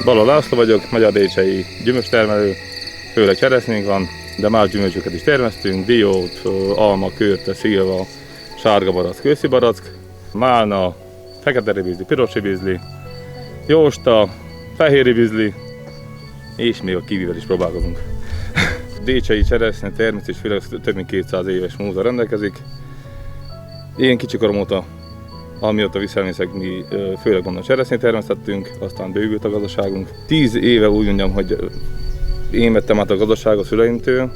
Balogh László vagyok, magyar décsei gyümölcstermelő, főleg cseresznyénk van, de más gyümölcsöket is termesztünk, diót, alma, körte, szilva, sárga barack, őszi barack, málna, fekete ribizli, piros ribizli, jósta, fehér ribizli, és még a kivivel is próbálkozunk. Décsei cseresznye termesztés főleg több mint 200 éves múltra rendelkezik. Én kicsikorom óta, amióta visszaemlékszek, mi főleg onnan cseresznyét termesztettünk, aztán bővült a gazdaságunk. 10 éve úgy mondjam, hogy én vettem át a gazdaságot szüleimtől,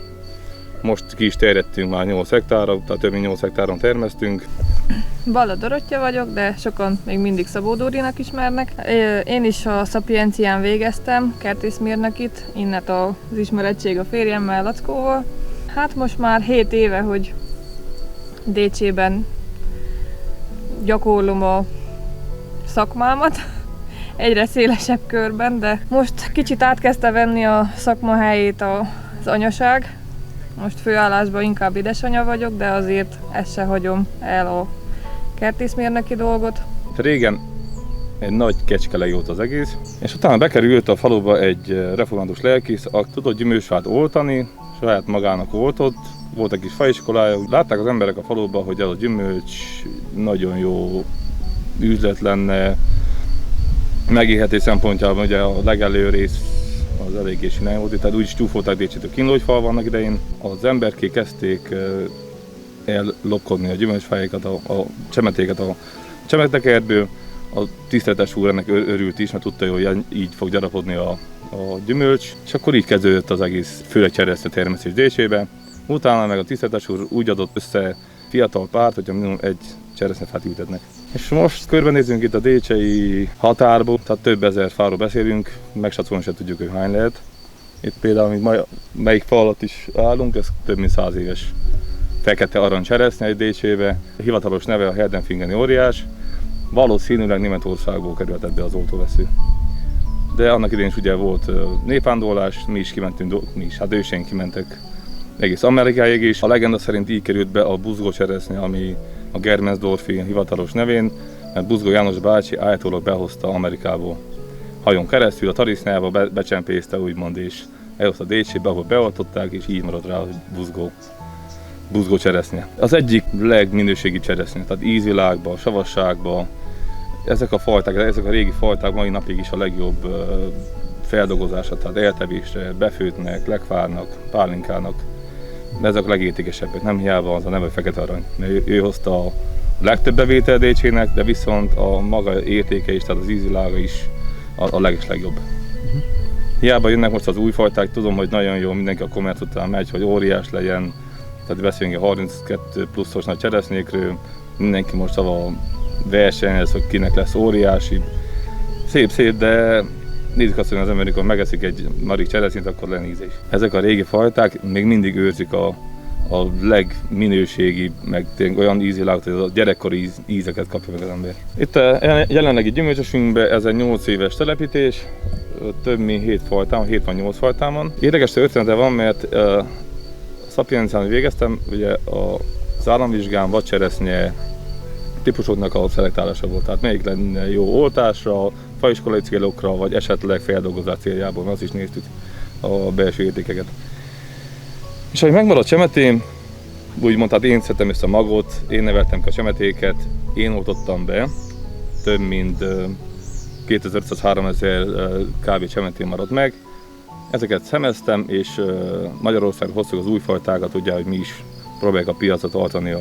most ki is terjedtünk már 8 hektárra, tehát több mint 8 hektáron termesztünk. Balla Dorottya vagyok, de sokan még mindig Szabó Dórinak ismernek. Én is a Szapiencián végeztem, kertészmérnökit, innen az ismerettség a férjemmel, Lackóval. Hát most már 7 éve, hogy Décsében gyakorlom a szakmámat, egyre szélesebb körben, de most kicsit átkezdte venni a szakma helyét az anyaság. Most főállásban inkább édesanyja vagyok, de azért ezt se hagyom el a kertészmérnöki dolgot. Régen egy nagy kecskele volt az egész, és utána bekerült a faluba egy református lelkész, aki tudott gyümölcsfát oltani, saját magának oltott, volt egy kis faiskolája. Látták az emberek a faluba, hogy ez a gyümölcs nagyon jó üzlet lenne, megélhetés szempontjában ugye a legelő rész az eléggé sinály volt, tehát úgy is csúfolták Décsit a kínlógyfal vannak idején. Az emberkék kezdték ellopkodni a gyümölcsfájékat, a csemetéket a csemetekertből. A tiszteletes úr ennek örült is, mert tudta, hogy így fog gyarapodni a gyümölcs, és akkor így kezdődött az egész, főleg cseresznye termesztés Décsébe. Utána meg a tiszteletes úr úgy adott össze fiatal párt, hogy minimum egy cseresznyefát ültetnek. És most körbenézünk itt a décsei határból, tehát több ezer fáról beszélünk, megsatszolni sem tudjuk, hogy hány lehet. Itt például, melyik fa alatt is állunk, ez több mint 100 éves fekete arany cseresznye egy Décsébe. A hivatalos neve a Herdenfingeni óriás, valószínűleg Németországból került ebbe az oltóvesző. De annak idején is ugye volt népvándorlás, mi is kimentünk, hát őseink kimentek egész Amerikáig is. A legenda szerint így került be a buzgó cseresznye, ami a Germensdorfi hivatalos nevén, mert Buzgó János bácsi állítólag behozta Amerikából hajón keresztül, a tarisznyába becsempészte úgymond, és elhozta Décsébe, ahol beoltották, és így maradt rá, hogy buzgó cseresznye. Az egyik legminőségi cseresznye, tehát ízvilágban, savasságban, ezek a régi fajták mai napig is a legjobb feldolgozása, tehát eltevésre, befőtnek, lekvárnak, pálinkának, de ezek a legértékesebbek, nem hiába az a neve fekete arany, mert ő hozta a legtöbb bevétel Décsének, de viszont a maga értéke is, tehát az ízvilága is a legjobb. Hiába jönnek most az új fajták, tudom, hogy nagyon jó, mindenki a kommerc után megy, hogy óriás legyen, tehát beszélünk a 32 pluszos nagy cseresznyékről, mindenki most a versenyez, hogy kinek lesz óriási. Szép, de nézzük azt, hogy az ember, amikor megeszik egy marik cseresznyét, akkor lenne íze is. Ezek a régi fajták még mindig őrzik a legminőségi, meg olyan ízvilágot, hogy a gyerekkori ízeket kapja meg az ember. Itt a jelenlegi gyümölcsösünkben ez egy 8 éves telepítés, több mint 7 fajtán, 7 vagy 8 fajtán van. Érdekes története van, mert Szapiencián végeztem, ugye az államvizsgán vadcseresznye típusoknak a szelektálása volt, tehát melyik lenne jó oltásra, faiskolai célokra, vagy esetleg feldolgozás céljából, azt is néztük a belső értékeket. És ahogy megmaradt csemetém, úgymond, tehát én szedtem össze a magot, én neveltem ki a csemetéket, én oltottam be, több mint 2500-3000 kb. Csemetém maradt meg. Ezeket szemeztem, és Magyarországra hoztuk az új fajtákat, ugye, hogy mi is próbáljuk a piacra tartani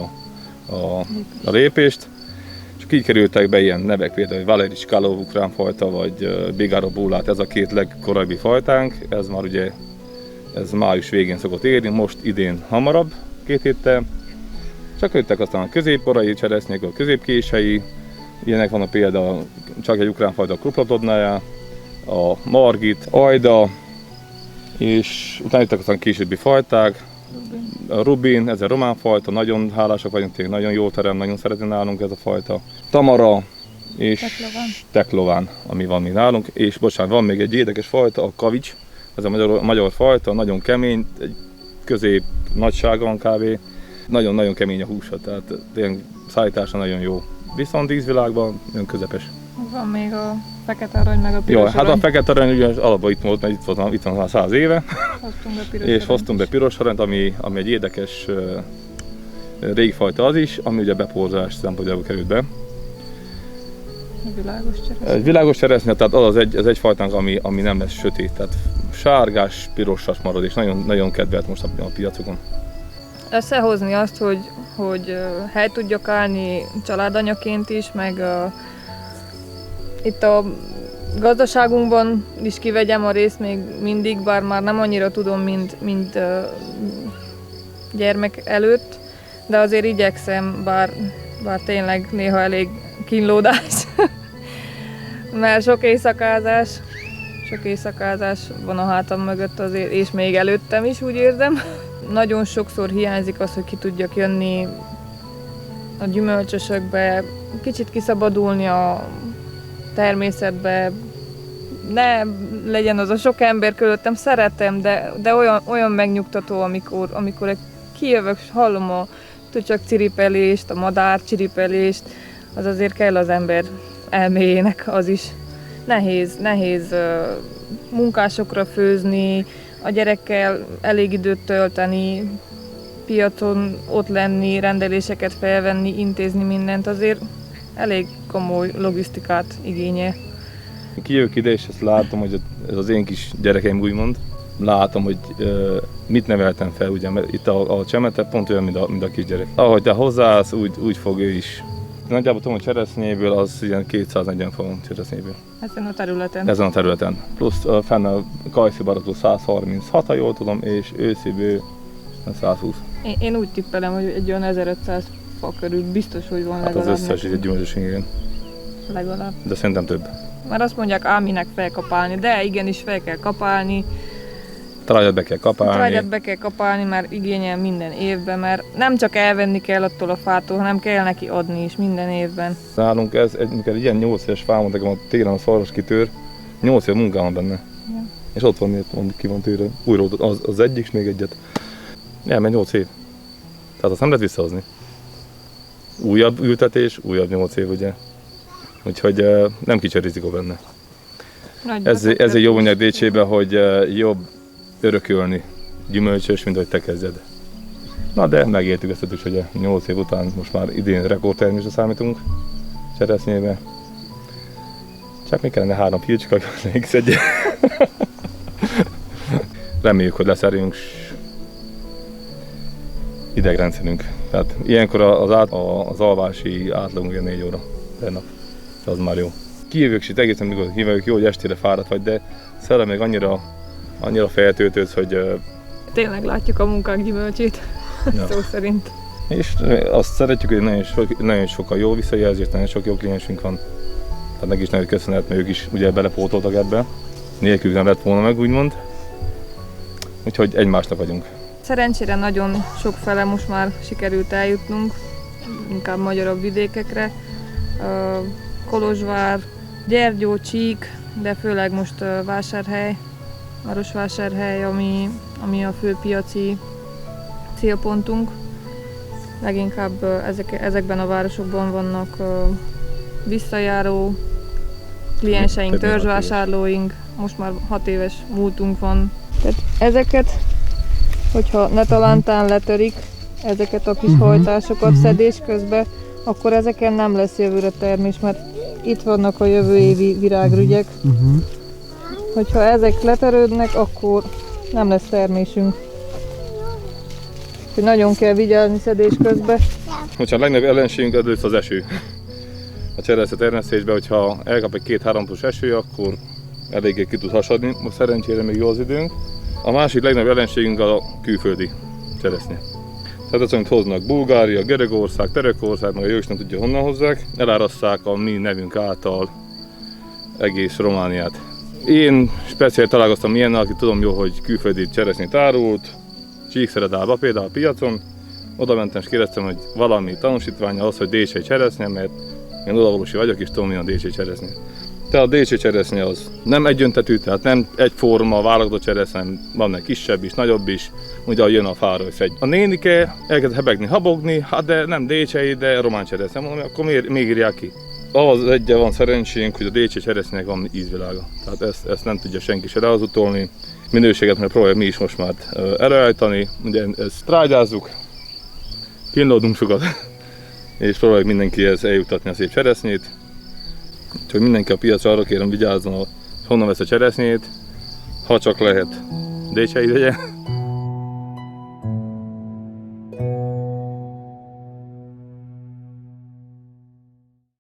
a lépést. És így kerültek be ilyen nevek, például Valeri Chkalov ukrán fajta, vagy Bigaro Bulát, ez a két legkorábbi fajtánk, ez már ugye május végén szokott érni, most idén hamarabb, 2 héttel. Csak jöttek aztán a középkorai cseresznyék, a középkései, ilyenek van a példa, csak egy ukrán fajta, a Kruplapodnája, a Margit, Ajda, és utána jöttek aztán későbbi fajták, a Rubin, ez a román fajta, nagyon hálásak vagyunk, tényleg nagyon jó terem, nagyon szeretünk nálunk ez a fajta. Tamara és Teklován, ami van még nálunk, és bocsánat, van még egy érdekes fajta, a Kavics, ez a magyar fajta, nagyon kemény, egy közép nagysága van kb. Nagyon-nagyon kemény a húsa, tehát tényleg szállítása nagyon jó. Viszont ízvilágban nagyon közepes. Van még a fekete arany, meg a piros Jó, arany. hát a fekete arany ugyanis alapban itt volt, mert itt van már 100 éve. Hoztunk be piros És aranyt hoztunk be is. piros aranyt, ami egy érdekes régi fajta az is, ami ugye beporzás szempontjából került be. Világos cseresznye. Egy világos cseresznye, tehát az egy fajtánk, ami nem lesz sötét, tehát sárgás, pirosas marad, és nagyon, nagyon kedvelt most a piacokon. Összehozni azt, hogy helyt tudjak állni családanyaként is, meg itt a gazdaságunkban is kivegyem a részt még mindig, bár már nem annyira tudom, mint gyermek előtt, de azért igyekszem, bár tényleg néha elég kínlódás, mert sok éjszakázás van a hátam mögött azért, és még előttem is, úgy érzem. Nagyon sokszor hiányzik az, hogy ki tudjak jönni a gyümölcsösökbe, kicsit kiszabadulni a természetbe, ne legyen az a sok ember körülöttem, szeretem, de olyan megnyugtató, amikor kijövök, és hallom a tücsök ciripelést, a madár ciripelést, az azért kell az ember elméjének az is. Nehéz munkásokra főzni, a gyerekkel elég időt tölteni, piacon ott lenni, rendeléseket felvenni, intézni mindent, azért elég komoly logisztikát igényel. Kijövök ide, és ezt látom, hogy ez az én kis gyerekeim úgymond. Látom, hogy mit neveltem fel, ugye, mert itt a csemete pont olyan, mint a kisgyerek. Ahogy te hozzáállsz, úgy fog ő is. Nagyjából tudom, hogy cseresznyéből az ilyen 240 fal cseresznyéből. Ezen a területen. Ezen a területen. Plusz fenn a kajszi baratú 136, ha jól tudom, és ősziből 120. Én úgy tippelem, hogy egy olyan 1500 fa körül biztos, hogy van legalább. Hát az összes egy gyümölcsöség, igen. Legalább. De szerintem több. Mert azt mondják, minek felkapálni, de igenis fel kell kapálni. Trágyat be kell kapálni. Trágyat be kell kapálni, mert igényel minden évben, mert nem csak elvenni kell attól a fától, hanem kell neki adni is minden évben. Nálunk mikor ilyen 8 éves fámon, nekem a télen a szarvas kitör, 8 év munkám van benne. Ja. És ott van, miért ki van tőle. Újra az egyik, és még egyet. Elmegy 8 év. Tehát azt nem lehet visszahozni. Újabb ültetés, újabb 8 év, ugye. Úgyhogy nem kicsi rizikó benne. Ezért jó mondják Décsébe, hogy jobb örökölni gyümölcsös, mint hogy te kezdjed. Na de megértük ezt is, hogy 8 év után most már idén rekordtermésre számítunk cseresznyébe. Csak még kellene 3 pilcska, még szedje. Reméljük, hogy lesz erőnk idegrendszerünk. Tehát ilyenkor az alvási átlagunk 4 óra per nap. Az már jó. Kijövök, és itt egészen mikor hívjuk, jó, hogy estére fáradt vagy, de szellem még annyira feltöltődsz, hogy... Tényleg látjuk a munkánk gyümölcsét, ja. Szó szerint. És azt szeretjük, hogy nagyon sokkal jó visszajelzés, nagyon sok jó kliensünk van. Tehát neki is nagyon köszönhet, mert ők is ugye belepótoltak ebbe. Nélkül nem lett volna meg, úgymond. Úgyhogy egymásnak vagyunk. Szerencsére nagyon sokfele most már sikerült eljutnunk, inkább magyarabb vidékekre. Kolozsvár, Gyergyó, Csík, de főleg most Vásárhely, Marosvásárhely, ami a fő piaci célpontunk. Leginkább ezekben a városokban vannak visszajáró klienseink, törzsvásárlóink, most már 6 éves múltunk van. Tehát ezeket, hogyha ne talántán letörik, ezeket a kis hajtásokat szedés közben, akkor ezeken nem lesz jövőre termés, mert itt vannak a jövő évi virágrügyek. Hogyha ezek letörődnek, akkor nem lesz termésünk. Úgyhogy nagyon kell vigyázni szedés közben. Most a legnagyobb ellenségünk először az eső. A cseresznye termesztésben, hogyha elkap egy 2-3 napos eső, akkor eléggé ki tud hasadni, most szerencsére még jó az időnk. A másik legnagyobb ellenségünk a külföldi cseresznye. Tehát azt, amit hoznak Bulgária, Görögország, Törökország, meg a jó Isten tudja honnan hozzák, elárasszák a mi nevünk által egész Romániát. Én speciál találkoztam ilyennel, aki tudom jó, hogy külföldi cseresznyét árult, Csíkszeredában például a piacon. Oda mentem és kérdeztem, hogy valami tanúsítványa az, hogy Décsei cseresznye, mert én odavalósi vagyok és tudom, milyen a Décsei cseresznye. Tehát a Décsei cseresznye az nem egyöntetű, tehát nem egyforma válogatott cseresznye, van egy kisebb is, nagyobb is, ugye jön a fára, hogy fegy. A nénike elkezd hebegni, habogni, hát de nem Décsei, de román cseresznye, mondom, akkor miért írják ki? ahhoz egyel van szerencsénk, hogy a Décsi cseresznyének van ízvilága. Tehát ezt nem tudja senki se ráhazudtolni. Minőséget meg próbáljuk mi is most már előállítani. Ugye ezt trágyázzuk, kínlódunk sokat, és próbáljuk mindenkihez eljutatni a szép cseresznyét. Úgyhogy mindenki a piacra arra kérem, vigyázzon, honnan vesz a cseresznyét, ha csak lehet Décsei legyen.